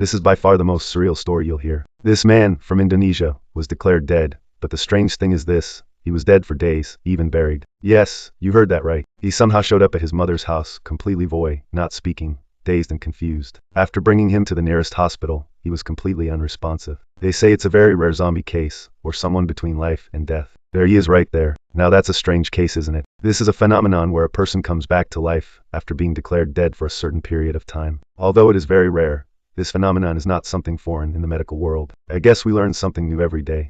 This is by far the most surreal story you'll hear. This man, from Indonesia, was declared dead, but the strange thing is this. He was dead for days, even buried. Yes, you heard that right. He somehow showed up at his mother's house, completely void, not speaking, dazed and confused. After bringing him to the nearest hospital, he was completely unresponsive. They say it's a very rare zombie case, or someone between life and death. There he is right there. Now that's a strange case, isn't it? This is a phenomenon where a person comes back to life after being declared dead for a certain period of time. Although it is very rare, this phenomenon is not something foreign in the medical world. I guess we learn something new every day.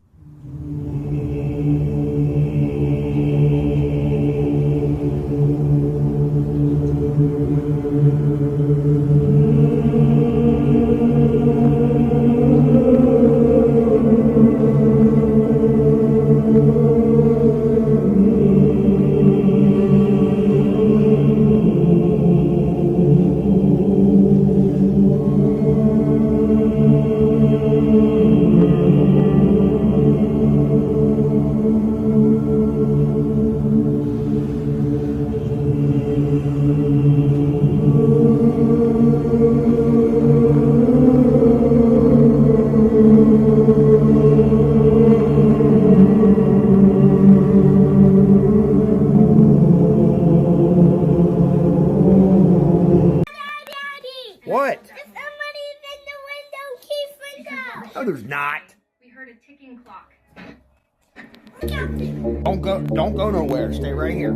What? There's somebody in the window. Keep window. No, there's not. We heard a ticking clock. Don't go nowhere. Stay right here.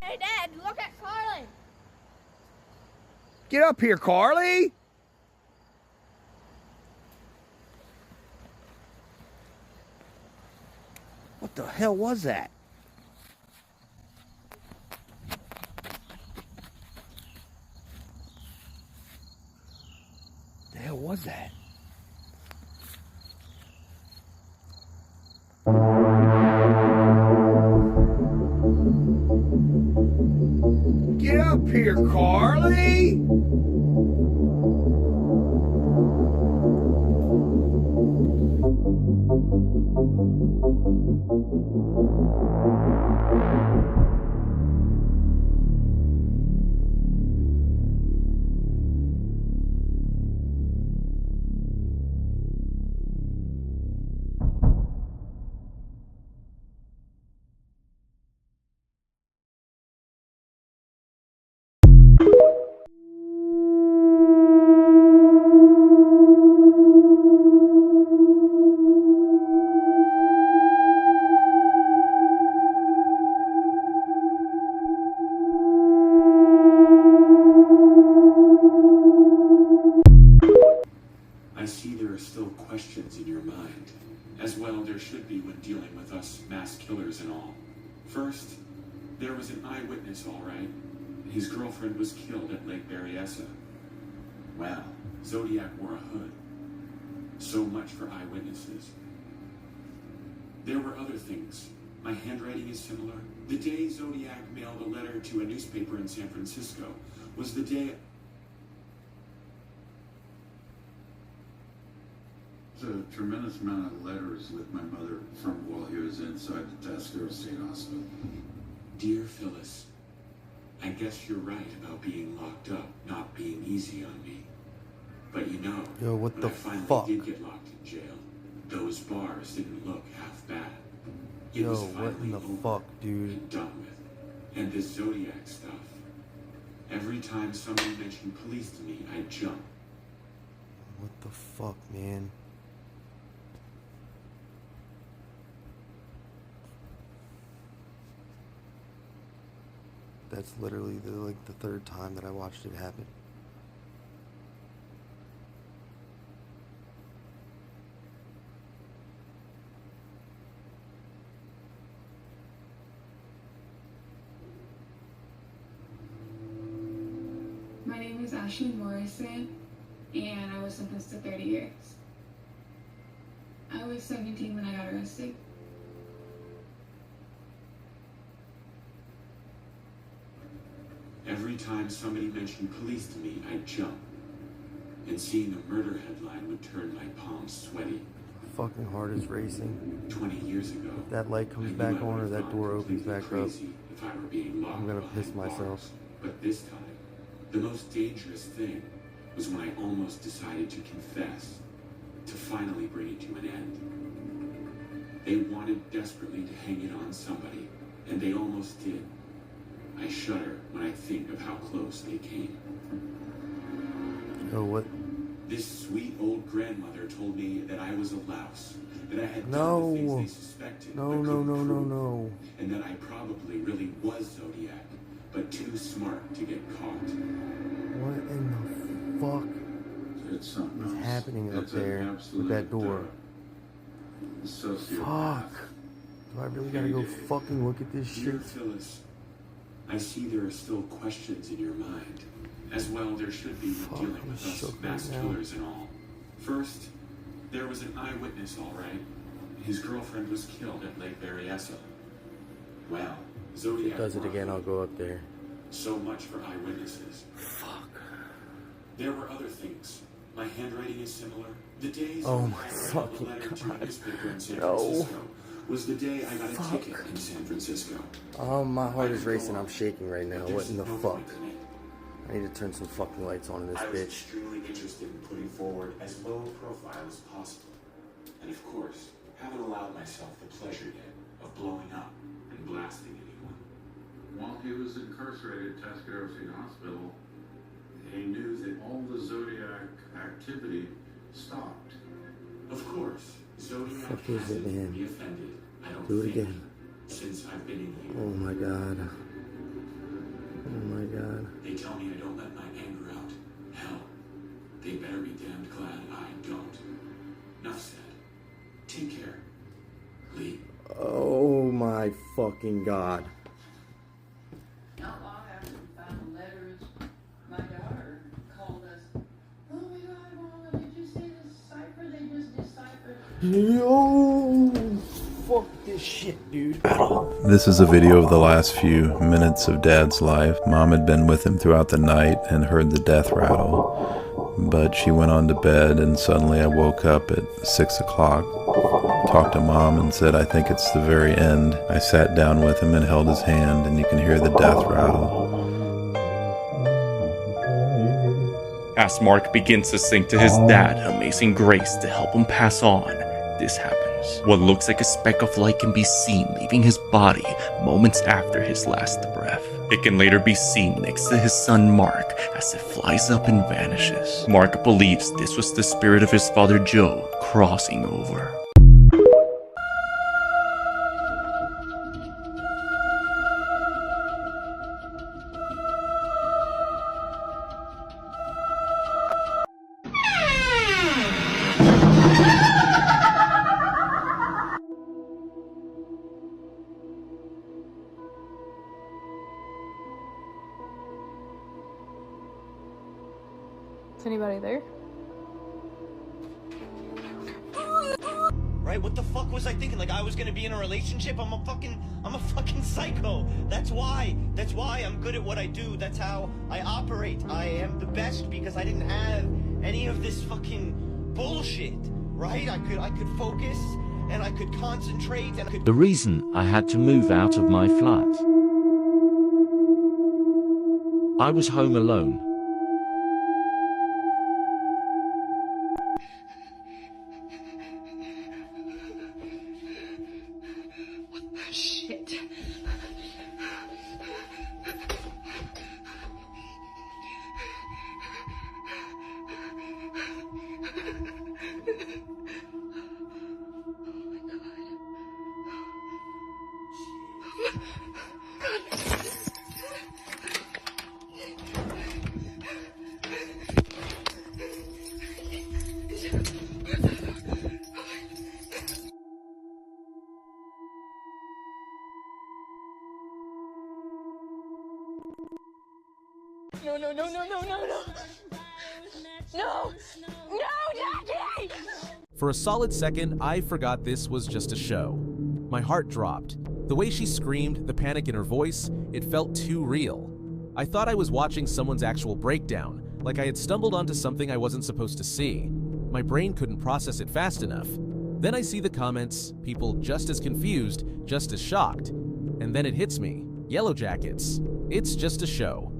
Hey, Dad, look at Carly. Get up here, Carly. What the hell was that? The hell was that? Get up here, Carly! I see there are still questions in your mind, as well there should be when dealing with us mass killers and all. First, there was an eyewitness, all right. His girlfriend was killed at Lake Berryessa. Well, Zodiac wore a hood. So much for eyewitnesses. There were other things. My handwriting is similar. The day Zodiac mailed a letter to a newspaper in San Francisco was the day... A tremendous amount of letters with my mother from while he was inside the Tascaro State Hospital. Dear Phyllis, I guess you're right about being locked up not being easy on me. But you know, Yo, what when the I finally fuck? did get locked in jail, those bars didn't look half bad. It Yo, was what finally in the over fuck, dude? and done with. And this Zodiac stuff. Every time somebody mentioned police to me, I'd jump. What the fuck, man? that's literally the third time that I watched it happen. My name is Ashley Morrison, and I was sentenced to 30 years. I was 17 when I got arrested. Every time somebody mentioned police to me, I'd jump. And seeing the murder headline would turn my palms sweaty. Fucking heart is racing. 20 years ago, If that light comes I knew back I on or would've that gone door opens completely back up, crazy if I were being locked I'm gonna behind piss myself. bars. But this time, the most dangerous thing was when I almost decided to confess, to finally bring it to an end. They wanted desperately to hang it on somebody, and they almost did. I shudder when I think of how close they came. Oh, what? This sweet old grandmother told me that I was a louse, that I had No. done the things they suspected, No, but no, couldn't no, no, prove, no. and that I probably really was Zodiac, but too smart to get caught. What in the fuck It's something is else. happening up It's an there with absolute, that door? sociopath. Fuck. Do I really gotta go fucking look at this Dear shit? Phyllis, I see there are still questions in your mind. As well, there should be when Fuck, dealing I'm with us shook mass right now. killers and all. First, there was an eyewitness, all right. His girlfriend was killed at Lake Berryessa. Well, Zodiac Does it again, I'll go up there. So much for eyewitnesses. Fuck. There were other things. My handwriting is similar. The days Oh when my I wrote a fucking letter to a God. newspaper in San No. Francisco was the day I got a Fuck. ticket in San Francisco. My heart is racing. I'm shaking right now. But What there's in the no fuck? point in it. I need to turn some fucking lights on in this I was bitch. extremely interested in putting forward as low a profile as possible. And of course, haven't allowed myself the pleasure yet of blowing up and blasting anyone. While he was incarcerated at Tascadero State Hospital, he knew that all the Zodiac activity stopped. Of course, Zodiac Fuck is it, hasn't man? me offended. I don't Do it think, again. since I've been in here. Oh my god. Oh my god. They tell me I don't let my anger out. Hell, they better be damned glad I don't. Enough said. Take care, Lee. Oh my fucking god. Not long after we found the letters, my daughter called us. Oh my God, Mama, did you see this cipher they just deciphered? Yo! Fuck this shit, dude. This is a video of the last few minutes of Dad's life. Mom had been with him throughout the night and heard the death rattle. But she went on to bed and suddenly I woke up at 6 o'clock. Talked to Mom and said, I think it's the very end. I sat down with him and held his hand and you can hear the death rattle. As Mark begins to sing to his dad Amazing Grace to help him pass on, this happens. What looks like a speck of light can be seen leaving his body moments after his last breath. It can later be seen next to his son Mark as it flies up and vanishes. Mark believes this was the spirit of his father Joe crossing over. Is anybody there? Right? What the fuck was I thinking? Like I was gonna be in a relationship? I'm a fucking psycho. That's why I'm good at what I do. That's how I operate. I am the best because I didn't have any of this fucking bullshit. Right? I could focus and I could concentrate and I could. The reason I had to move out of my flat. I was home alone. Shit. No, no, no, no, no, no, no. No! No, Jackie! For a solid second, I forgot this was just a show. My heart dropped. The way she screamed, the panic in her voice, it felt too real. I thought I was watching someone's actual breakdown, like I had stumbled onto something I wasn't supposed to see. My brain couldn't process it fast enough. Then I see the comments, people just as confused, just as shocked. And then it hits me. Yellow Jackets. It's just a show.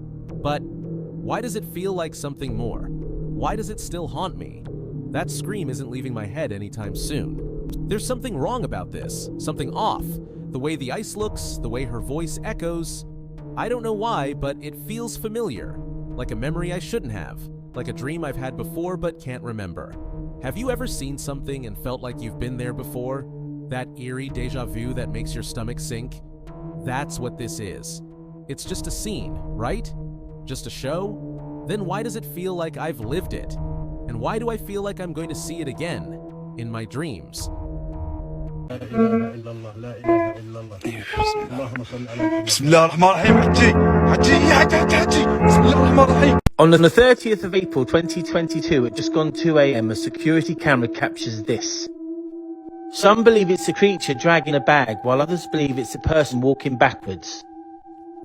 But why does it feel like something more? Why does it still haunt me? That scream isn't leaving my head anytime soon. There's something wrong about this, something off. The way the ice looks, the way her voice echoes. I don't know why, but it feels familiar. Like a memory I shouldn't have. Like a dream I've had before but can't remember. Have you ever seen something and felt like you've been there before? That eerie deja vu that makes your stomach sink? That's what this is. It's just a scene, right? Just a show? Then why does it feel like I've lived it? And why do I feel like I'm going to see it again? In my dreams? On the 30th of April 2022 at just gone 2 a.m, a security camera captures this. Some believe it's a creature dragging a bag, while others believe it's a person walking backwards.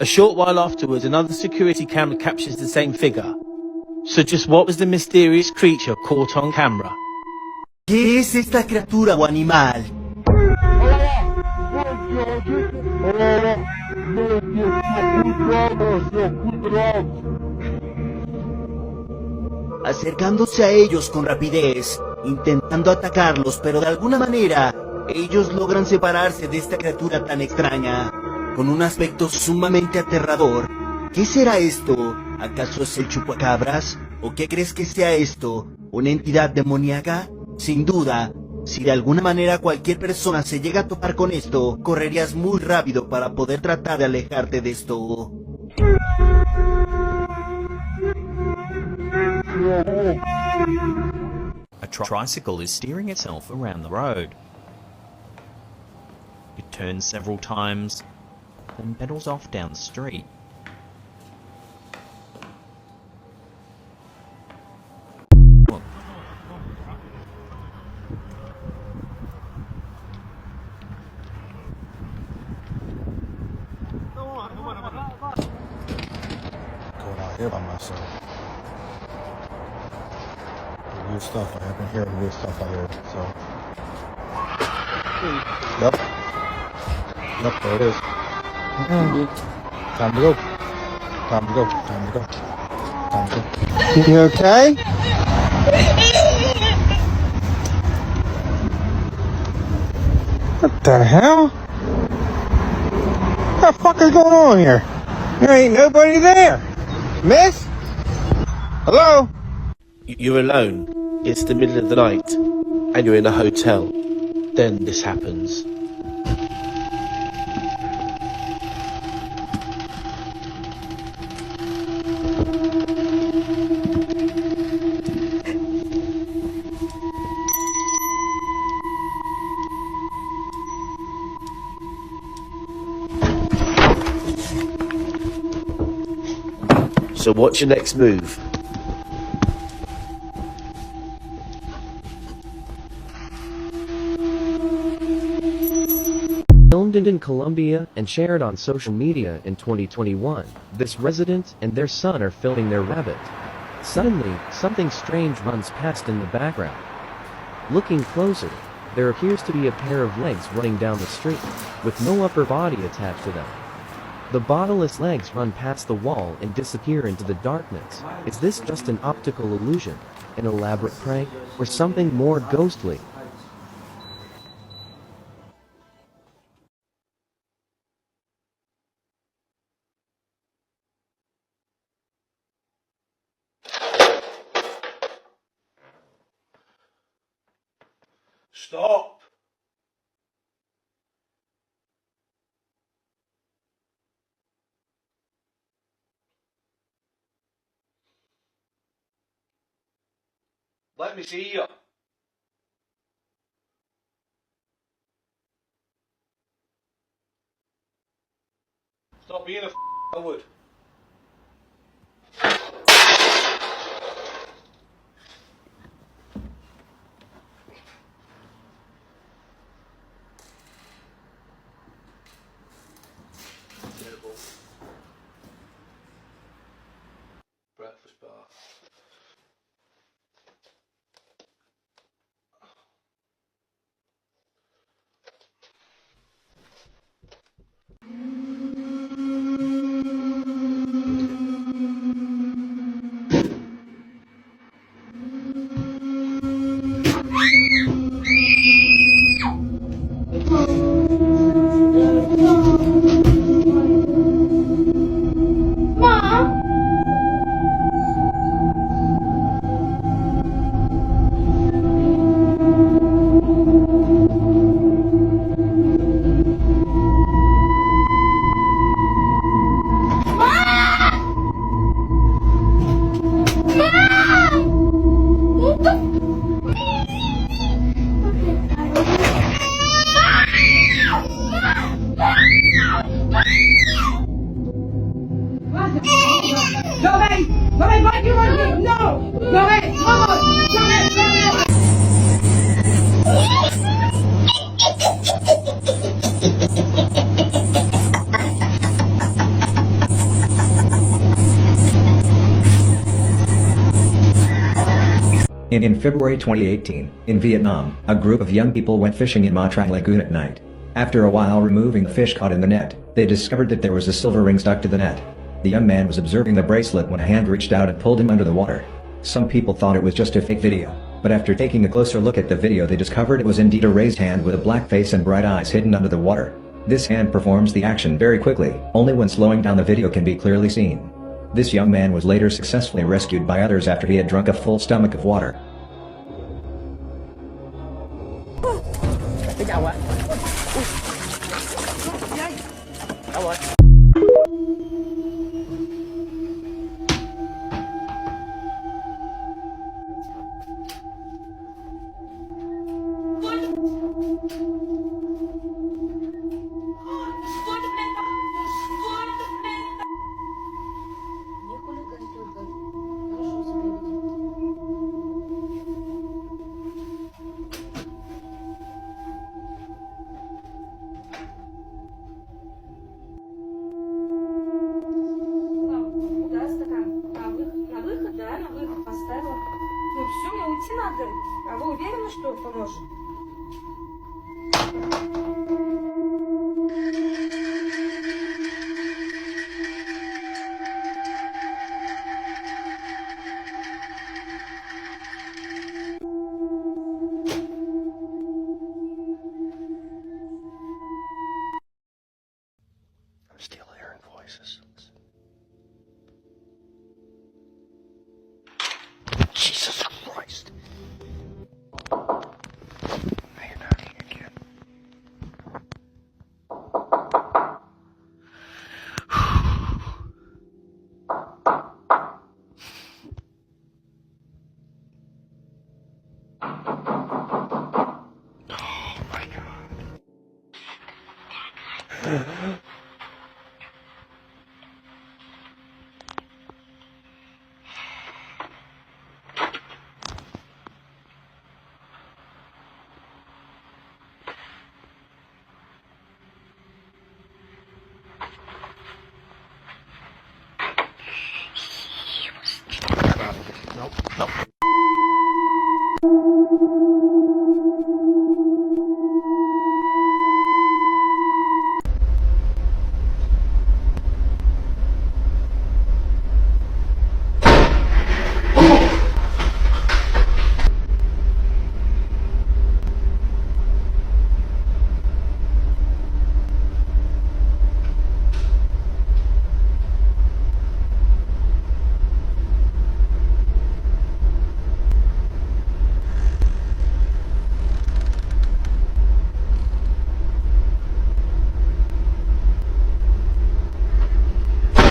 A short while afterwards, another security camera captures the same figure. So just what was the mysterious creature caught on camera? ¿Qué es esta criatura o animal? Acercándose a ellos con rapidez, intentando atacarlos, pero de alguna manera, ellos logran separarse de esta criatura tan extraña, con un aspecto sumamente aterrador. ¿Qué será esto? ¿Acaso es el chupacabras? ¿O qué crees que sea esto? ¿Una entidad demoníaca? Sin duda, si de alguna manera cualquier persona se llega a topar con esto, correrías muy rápido para poder tratar de alejarte de esto. A tricycle is steering itself around the road. It turns several times, then pedals off down the street. Going out here by myself. Weird stuff. I have been hearing weird stuff out here, so. Yep. Yep, there it is. Time to go. Time to go. Time to go. Time to go. You okay? What the hell? What the fuck is going on here? There ain't nobody there. Miss? Hello? You're alone. It's the middle of the night, and you're in a hotel. Then this happens. So what's your next move? Filmed in Colombia and shared on social media in 2021, this resident and their son are filming their rabbit. Suddenly, something strange runs past in the background. Looking closer, there appears to be a pair of legs running down the street, with no upper body attached to them. The bodiless legs run past the wall and disappear into the darkness. Is this just an optical illusion, an elaborate prank, or something more ghostly? Stop! Let me see you. Stop being a coward. In February 2018, in Vietnam, a group of young people went fishing in Ma Trang Lagoon at night. After a while removing the fish caught in the net, they discovered that there was a silver ring stuck to the net. The young man was observing the bracelet when a hand reached out and pulled him under the water. Some people thought it was just a fake video, but after taking a closer look at the video they discovered it was indeed a raised hand with a black face and bright eyes hidden under the water. This hand performs the action very quickly, only when slowing down the video can be clearly seen. This young man was later successfully rescued by others after he had drunk a full stomach of water. Cái chồng ạ. Đâu rồi? Уйти надо. А вы уверены, что поможет? I'm still hearing voices. Jesus Christ. Now you're knocking again. Oh my God. Nope, nope.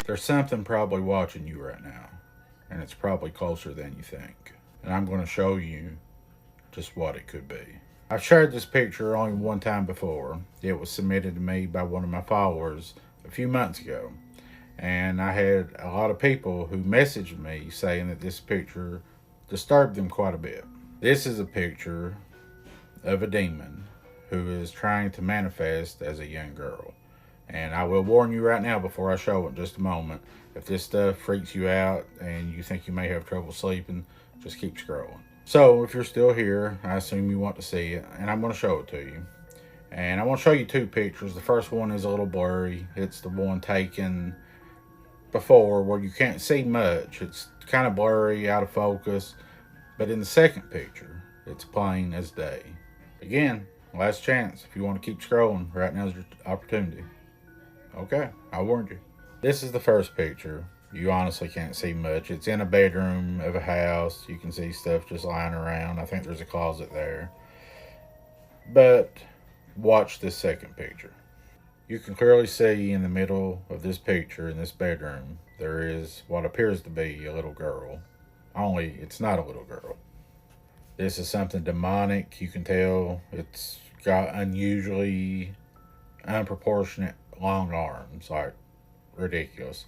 There's something probably watching you right now, and it's probably closer than you think. And I'm going to show you just what it could be. I've shared this picture only one time before. It was submitted to me by one of my followers a few months ago. And I had a lot of people who messaged me saying that this picture disturbed them quite a bit. This is a picture of a demon who is trying to manifest as a young girl. And I will warn you right now before I show it in just a moment. If this stuff freaks you out and you think you may have trouble sleeping, just keep scrolling. So if you're still here, I assume you want to see it, and I'm going to show it to you. And I want to show you two pictures. The first one is a little blurry. It's the one taken before where you can't see much. It's kind of blurry, out of focus. But in the second picture, it's plain as day. Again, last chance. If you want to keep scrolling, right now is your opportunity. Okay, I warned you. This is the first picture. You honestly can't see much. It's in a bedroom of a house. You can see stuff just lying around. I think there's a closet there. But watch this second picture. You can clearly see in the middle of this picture in this bedroom, there is what appears to be a little girl. Only it's not a little girl. This is something demonic. You can tell it's got unusually unproportionate long arms, like ridiculous.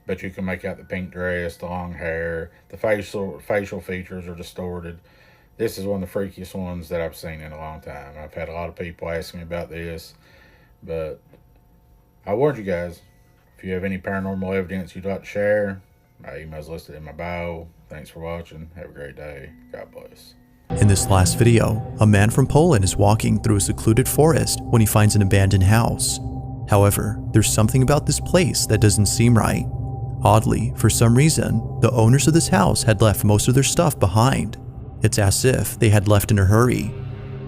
But you can make out the pink dress, the long hair, the facial features are distorted. This is one of the freakiest ones that I've seen in a long time. I've had a lot of people ask me about this, but I warned you guys. If you have any paranormal evidence you'd like to share, my email's listed in my bio. Thanks for watching. Have a great day. God bless. In this last video, a man from Poland is walking through a secluded forest when he finds an abandoned house. However, there's something about this place that doesn't seem right. Oddly, for some reason, the owners of this house had left most of their stuff behind. It's as if they had left in a hurry.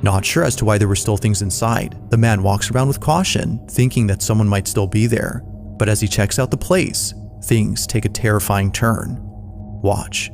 Not sure as to why there were still things inside, the man walks around with caution, thinking that someone might still be there. But as he checks out the place, things take a terrifying turn. Watch.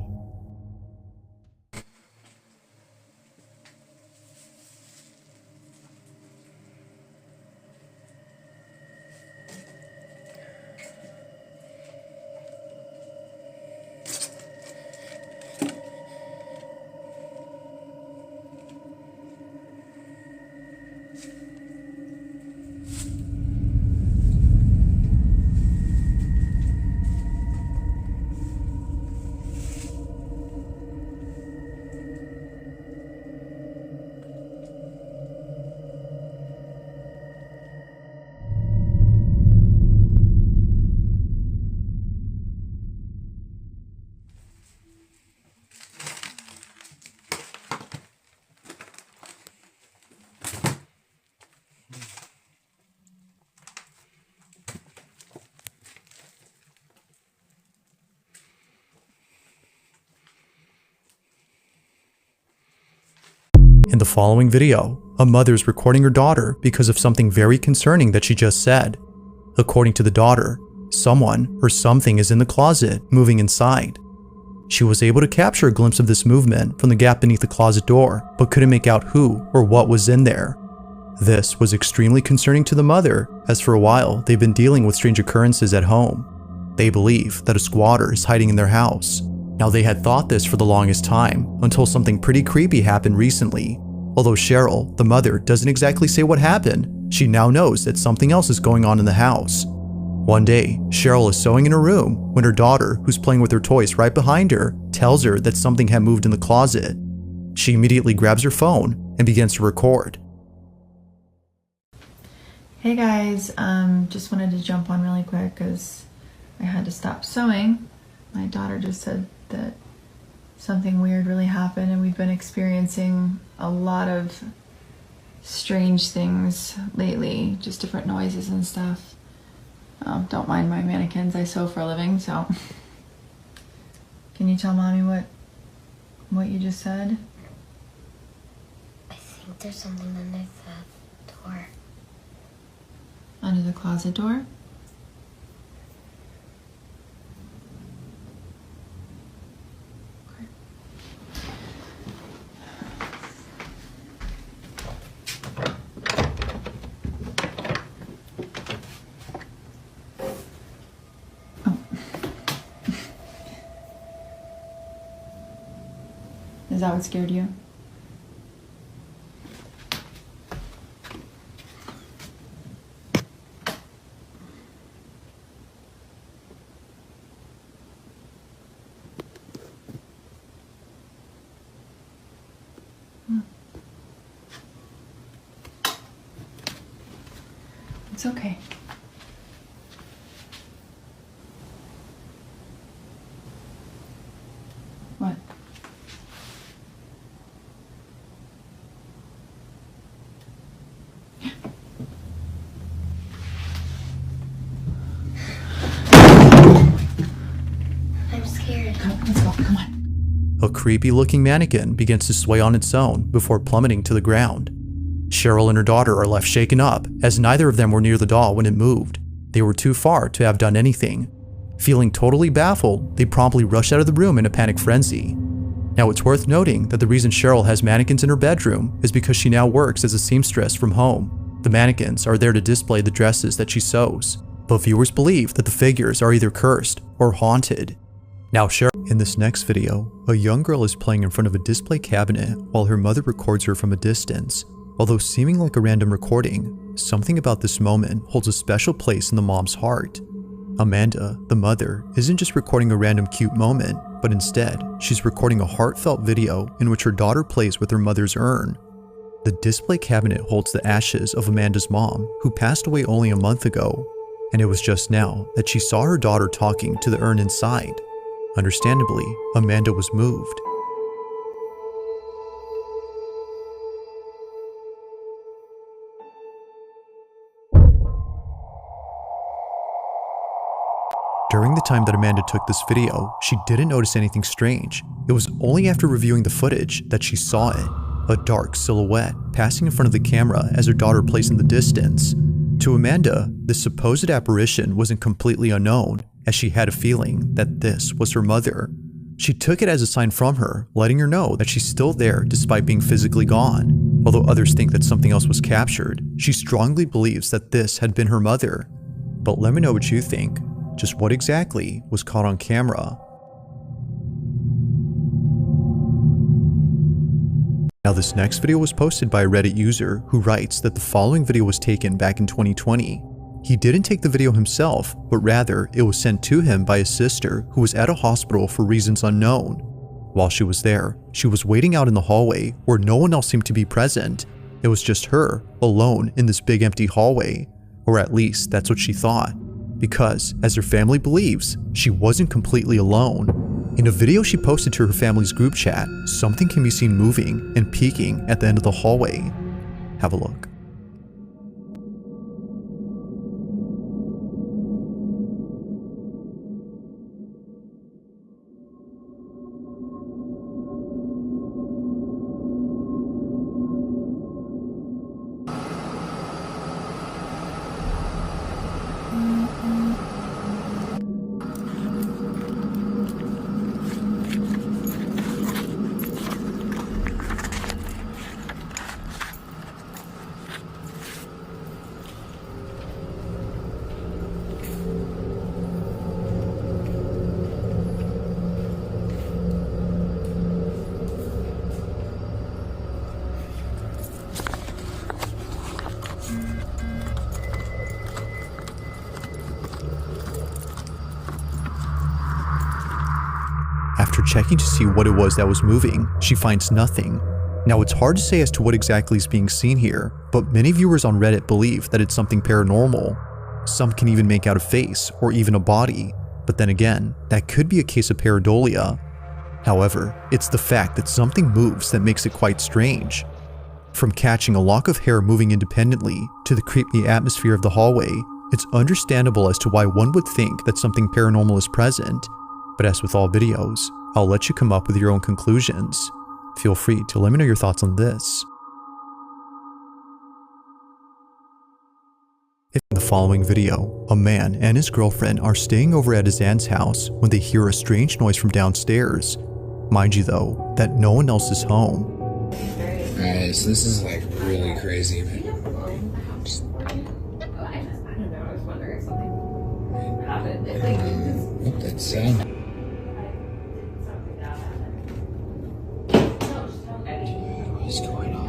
In the following video, a mother is recording her daughter because of something very concerning that she just said. According to the daughter, someone or something is in the closet, moving inside. She was able to capture a glimpse of this movement from the gap beneath the closet door, but couldn't make out who or what was in there. This was extremely concerning to the mother, as for a while they've been dealing with strange occurrences at home. They believe that a squatter is hiding in their house. Now, they had thought this for the longest time, until something pretty creepy happened recently. Although Cheryl, the mother, doesn't exactly say what happened, she now knows that something else is going on in the house. One day, Cheryl is sewing in her room when her daughter, who's playing with her toys right behind her, tells her that something had moved in the closet. She immediately grabs her phone and begins to record. Hey guys, just wanted to jump on really quick because I had to stop sewing. My daughter just said that something weird really happened, and we've been experiencing a lot of strange things lately, just different noises and stuff. Don't mind my mannequins, I sew for a living, so. Can you tell mommy what you just said? I think there's something under the door. Under the closet door? Is that what scared you? It's okay. here. Come, let's go. Come on. A creepy looking mannequin begins to sway on its own before plummeting to the ground. Cheryl and her daughter are left shaken up, as neither of them were near the doll when it moved. They were too far to have done anything. Feeling totally baffled, they promptly rush out of the room in a panic frenzy. Now it's worth noting that the reason Cheryl has mannequins in her bedroom is because she now works as a seamstress from home. The mannequins are there to display the dresses that she sews, but viewers believe that the figures are either cursed or haunted. Now Cheryl, in this next video, a young girl is playing in front of a display cabinet while her mother records her from a distance. Although seeming like a random recording, something about this moment holds a special place in the mom's heart. Amanda, the mother, isn't just recording a random cute moment, but instead, she's recording a heartfelt video in which her daughter plays with her mother's urn. The display cabinet holds the ashes of Amanda's mom, who passed away only a month ago, and it was just now that she saw her daughter talking to the urn inside. Understandably, Amanda was moved. During the time that Amanda took this video, she didn't notice anything strange. It was only after reviewing the footage that she saw it, a dark silhouette passing in front of the camera as her daughter plays in the distance. To Amanda, this supposed apparition wasn't completely unknown, as she had a feeling that this was her mother. She took it as a sign from her, letting her know that she's still there despite being physically gone. Although others think that something else was captured, she strongly believes that this had been her mother. But let me know what you think. Just what exactly was caught on camera? Now this next video was posted by a Reddit user who writes that the following video was taken back in 2020. He didn't take the video himself, but rather it was sent to him by his sister who was at a hospital for reasons unknown. While she was there, she was waiting out in the hallway where no one else seemed to be present. It was just her, alone in this big empty hallway, or at least that's what she thought. Because, as her family believes, she wasn't completely alone. In a video she posted to her family's group chat, something can be seen moving and peeking at the end of the hallway. Have a look. After checking to see what it was that was moving, she finds nothing. Now it's hard to say as to what exactly is being seen here, but many viewers on Reddit believe that it's something paranormal. Some can even make out a face or even a body, but then again, that could be a case of pareidolia. However, it's the fact that something moves that makes it quite strange. From catching a lock of hair moving independently to the creepy atmosphere of the hallway, it's understandable as to why one would think that something paranormal is present. But as with all videos, I'll let you come up with your own conclusions. Feel free to let me know your thoughts on this. In the following video, a man and his girlfriend are staying over at his aunt's house when they hear a strange noise from downstairs. Mind you though, that no one else is home. Alright, so this is like really crazy. That's what's going on?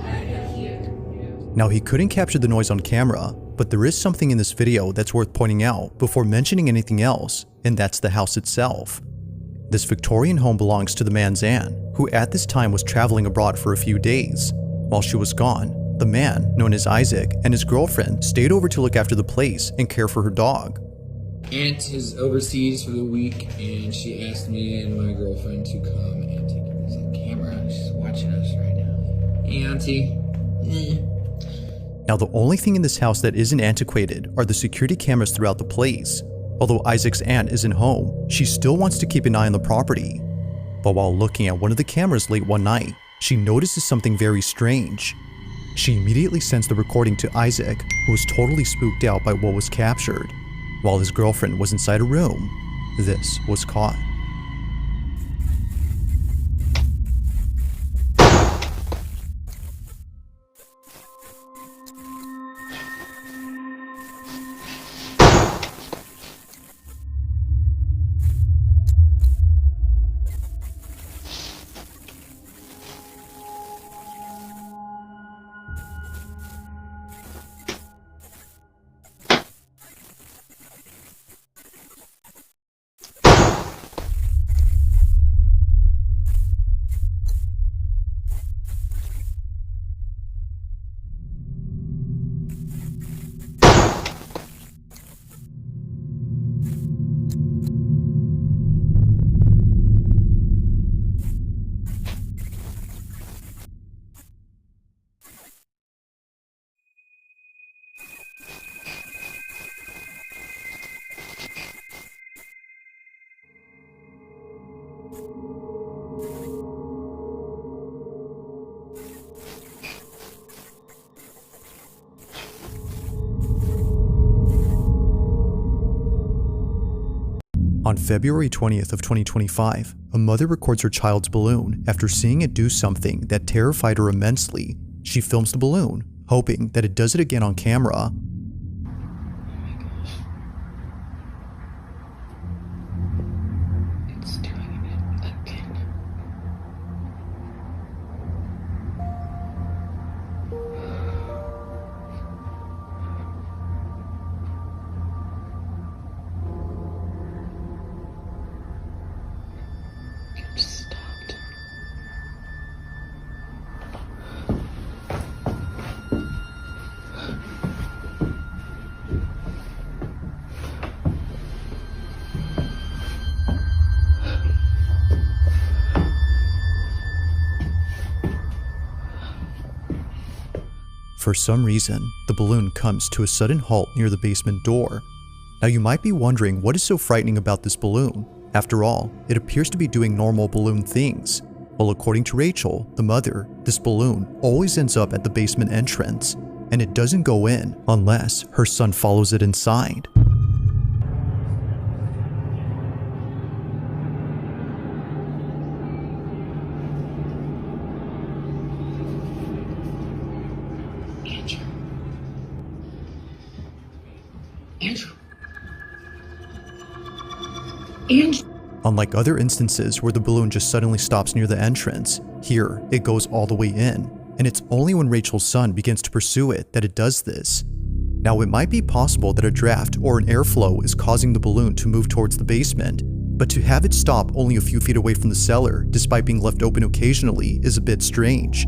Now he couldn't capture the noise on camera, but there is something in this video that's worth pointing out before mentioning anything else, and that's the house itself. This Victorian home belongs to the man's aunt, who at this time was traveling abroad for a few days. While she was gone, the man, known as Isaac, and his girlfriend stayed over to look after the place and care for her dog. Aunt is overseas for the week, and she asked me and my girlfriend to come and take this on camera. She's watching us right now. Hey, Auntie. Now the only thing in this house that isn't antiquated are the security cameras throughout the place. Although Isaac's aunt isn't home, she still wants to keep an eye on the property. But while looking at one of the cameras late one night, she notices something very strange. She immediately sends the recording to Isaac, who was totally spooked out by what was captured. While his girlfriend was inside a room, this was caught. On February 20th of 2025, a mother records her child's balloon after seeing it do something that terrified her immensely. She films the balloon, hoping that it does it again on camera. It's doing it again. It stopped. For some reason, the balloon comes to a sudden halt near the basement door. Now you might be wondering what is so frightening about this balloon. After all, it appears to be doing normal balloon things. Well, according to Rachel, the mother, this balloon always ends up at the basement entrance, and it doesn't go in unless her son follows it inside. Unlike other instances where the balloon just suddenly stops near the entrance, here it goes all the way in, and it's only when Rachel's son begins to pursue it that it does this. Now, it might be possible that a draft or an airflow is causing the balloon to move towards the basement, but to have it stop only a few feet away from the cellar, despite being left open occasionally, is a bit strange.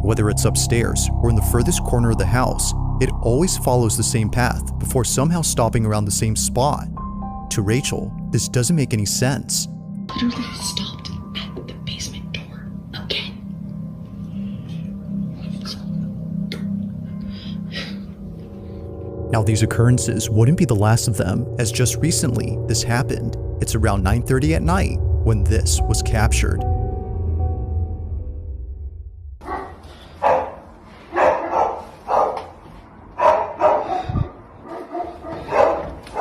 Whether it's upstairs or in the furthest corner of the house, it always follows the same path before somehow stopping around the same spot. To Rachel, this doesn't make any sense. Literally stopped at the basement door again. Now, these occurrences wouldn't be the last of them, as just recently this happened. It's around 9:30 at night when this was captured.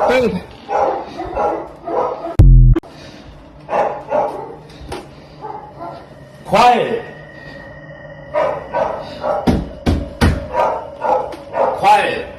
Babe. Quiet! Quiet!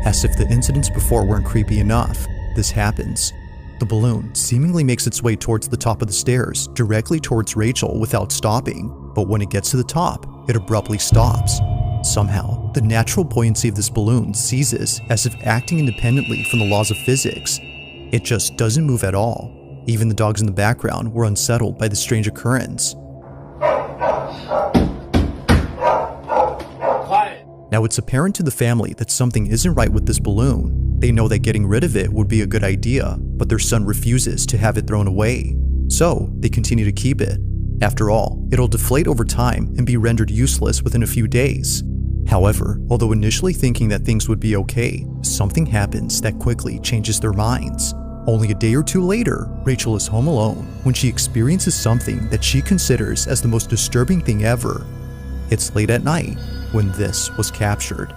As if the incidents before weren't creepy enough, this happens. The balloon seemingly makes its way towards the top of the stairs, directly towards Rachel without stopping, but when it gets to the top, it abruptly stops. Somehow, the natural buoyancy of this balloon ceases as if acting independently from the laws of physics. It just doesn't move at all. Even the dogs in the background were unsettled by the strange occurrence. Now it's apparent to the family that something isn't right with this balloon. They know that getting rid of it would be a good idea, but their son refuses to have it thrown away. So they continue to keep it. After all, it'll deflate over time and be rendered useless within a few days. However, although initially thinking that things would be okay, something happens that quickly changes their minds. Only a day or two later, Rachel is home alone when she experiences something that she considers as the most disturbing thing ever. It's late at night when this was captured.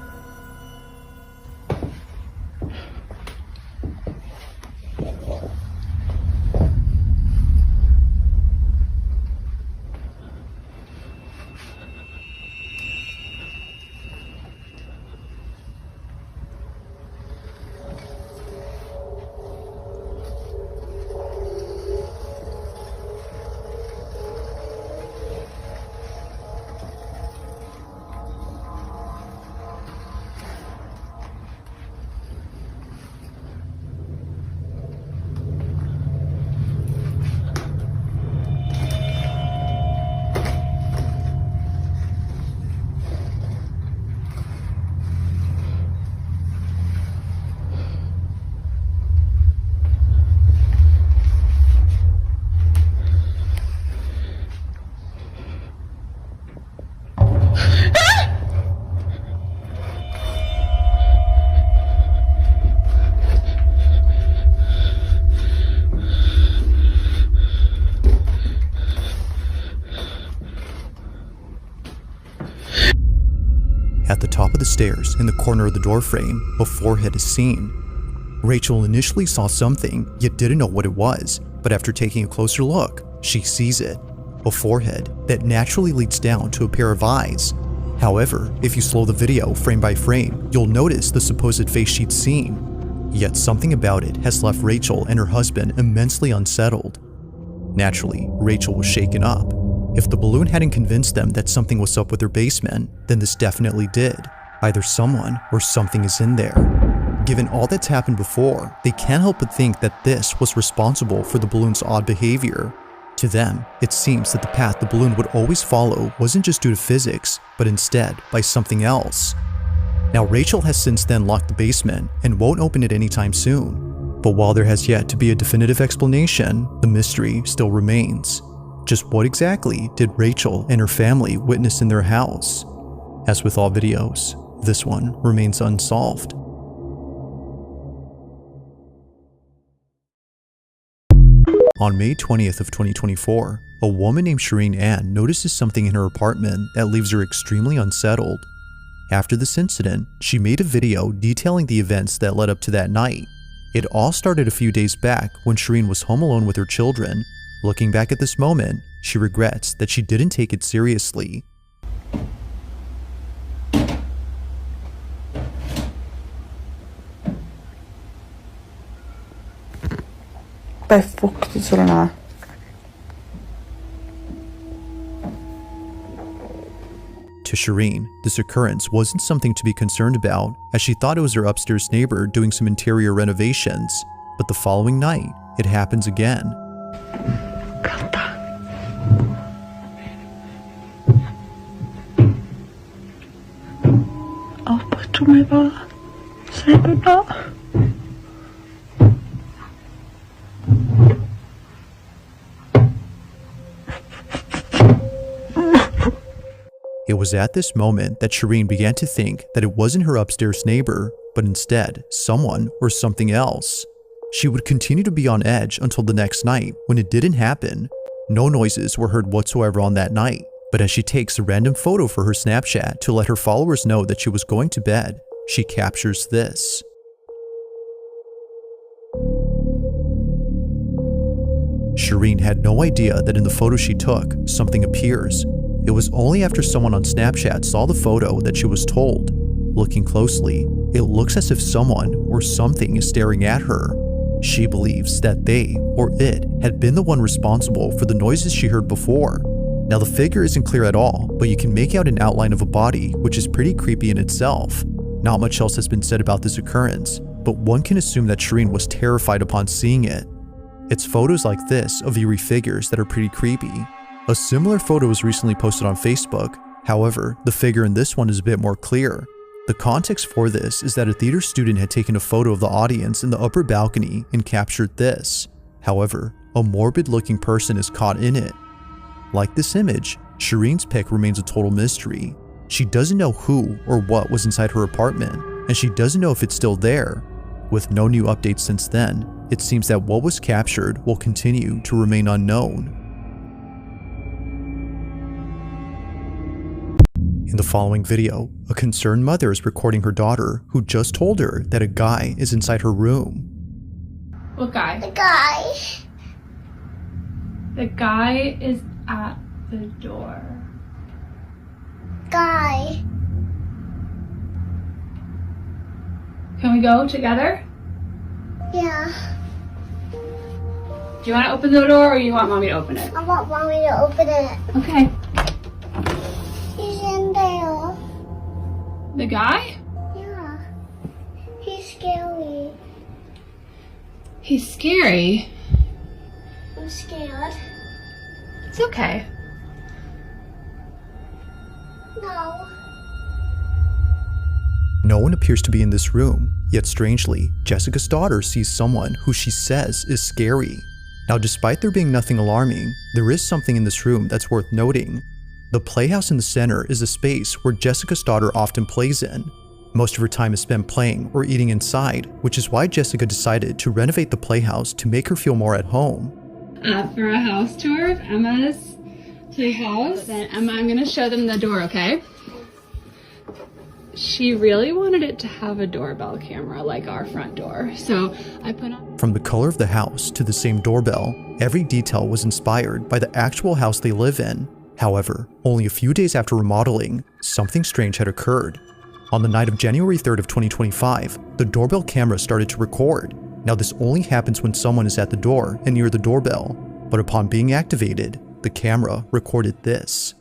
At the top of the stairs, in the corner of the doorframe, a forehead is seen. Rachel initially saw something, yet didn't know what it was, but after taking a closer look, she sees it. A forehead that naturally leads down to a pair of eyes. However, if you slow the video frame by frame, you'll notice the supposed face she'd seen. Yet something about it has left Rachel and her husband immensely unsettled. Naturally, Rachel was shaken up. If the balloon hadn't convinced them that something was up with their basement, then this definitely did. Either someone or something is in there. Given all that's happened before, they can't help but think that this was responsible for the balloon's odd behavior. To them, it seems that the path the balloon would always follow wasn't just due to physics, but instead by something else. Now Rachel has since then locked the basement and won't open it anytime soon. But while there has yet to be a definitive explanation, the mystery still remains. Just what exactly did Rachel and her family witness in their house? As with all videos, this one remains unsolved. On May 20th of 2024, a woman named Shireen Ann notices something in her apartment that leaves her extremely unsettled. After this incident, she made a video detailing the events that led up to that night. It all started a few days back when Shireen was home alone with her children. Looking back at this moment, she regrets that she didn't take it seriously. Vad fuktigt sådan här. To Shireen, this occurrence wasn't something to be concerned about, as she thought it was her upstairs neighbor doing some interior renovations. But the following night, it happens again. Avbryter mig bara. Säg godnatt. It was at this moment that Shireen began to think that it wasn't her upstairs neighbor, but instead someone or something else. She would continue to be on edge until the next night when it didn't happen. No noises were heard whatsoever on that night, but as she takes a random photo for her Snapchat to let her followers know that she was going to bed, she captures this. Shireen had no idea that in the photo she took, something appears. It was only after someone on Snapchat saw the photo that she was told. Looking closely, it looks as if someone or something is staring at her. She believes that they, or it, had been the one responsible for the noises she heard before. Now the figure isn't clear at all, but you can make out an outline of a body, which is pretty creepy in itself. Not much else has been said about this occurrence, but one can assume that Shireen was terrified upon seeing it. It's photos like this of eerie figures that are pretty creepy. A similar photo was recently posted on Facebook. However, the figure in this one is a bit more clear. The context for this is that a theater student had taken a photo of the audience in the upper balcony and captured this. However, a morbid-looking person is caught in it. Like this image, Shireen's pic remains a total mystery. She doesn't know who or what was inside her apartment, and she doesn't know if it's still there. With no new updates since then, it seems that what was captured will continue to remain unknown. In the following video, a concerned mother is recording her daughter who just told her that a guy is inside her room. What guy? The guy. The guy is at the door. Guy. Can we go together? Yeah. Do you want to open the door or you want mommy to open it? I want mommy to open it. Okay. He's in there. The guy? Yeah. He's scary. He's scary. I'm scared. It's okay. No. No one appears to be in this room, yet strangely, Jessica's daughter sees someone who she says is scary. Now, despite there being nothing alarming, there is something in this room that's worth noting. The playhouse in the center is a space where Jessica's daughter often plays in. Most of her time is spent playing or eating inside, which is why Jessica decided to renovate the playhouse to make her feel more at home. For a house tour of Emma's playhouse. Then Emma, I'm gonna show them the door, okay? She really wanted it to have a doorbell camera like our front door, so I put on... From the color of the house to the same doorbell, every detail was inspired by the actual house they live in. However, only a few days after remodeling, something strange had occurred. On the night of January 3rd of 2025, the doorbell camera started to record. Now this only happens when someone is at the door and near the doorbell, but upon being activated, the camera recorded this.